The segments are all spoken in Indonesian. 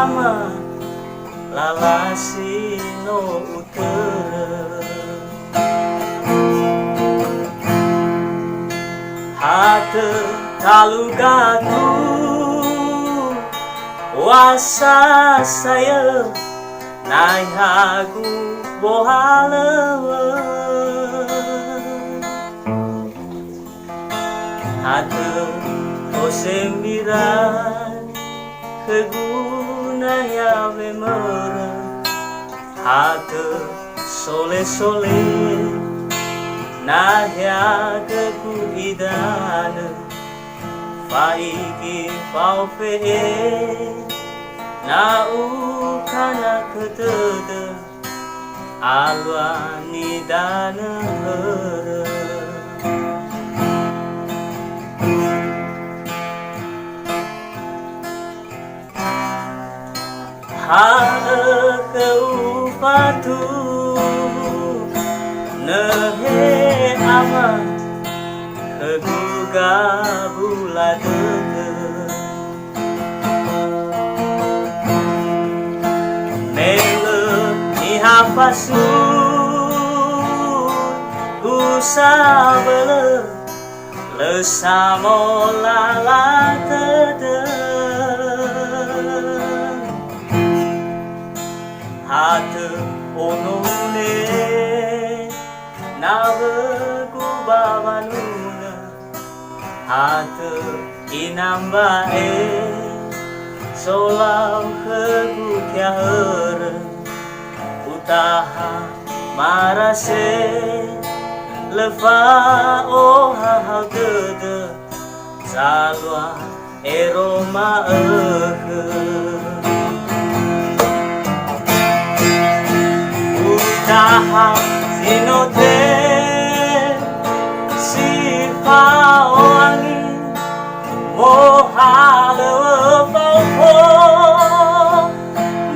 ama lalasi no utara hate talugatu wasa saya nai hagu bohala hate osembiran kegunaya memera hate sole-sole nahya kekuidana faiki paupe na ukana ketede alwa nidana hera keupatu nehe amat keguga bulade mele ihafasu usabele lesamo lalatede hate onone nave kubawanuna hate inambae solau kegukya hera utaha marase lefa oha hagede salwa eroma utaha zinote sifa wangi mohale faupo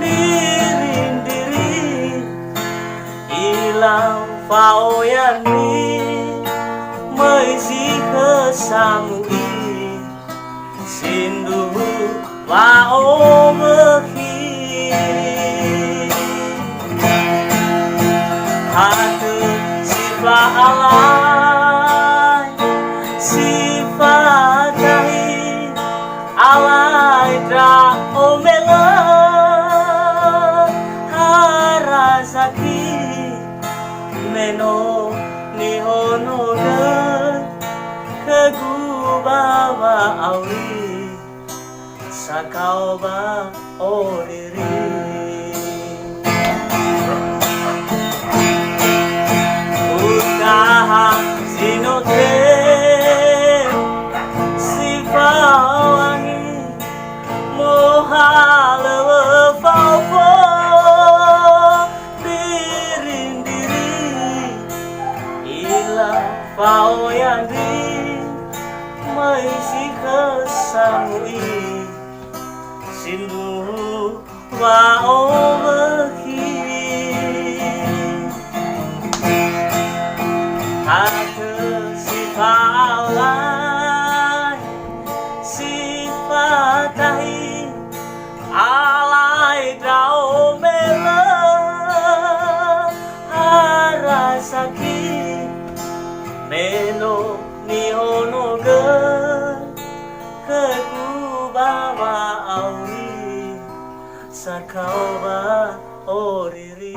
dirindiri ilang faoyani meisi kesamui sindu wao mehi hate sifat alai sifat dahi alai dra omela harasaki meno nihono de kegubawa auri sakauba oriri zinote sifa wangi mohale faupo dirindiri ila faoyandi maisi kesamui sindu wa omehi hate sifat alai sifat dahi alai dao mela harasaki meno nihono ge kegubawa auri sakauba oriri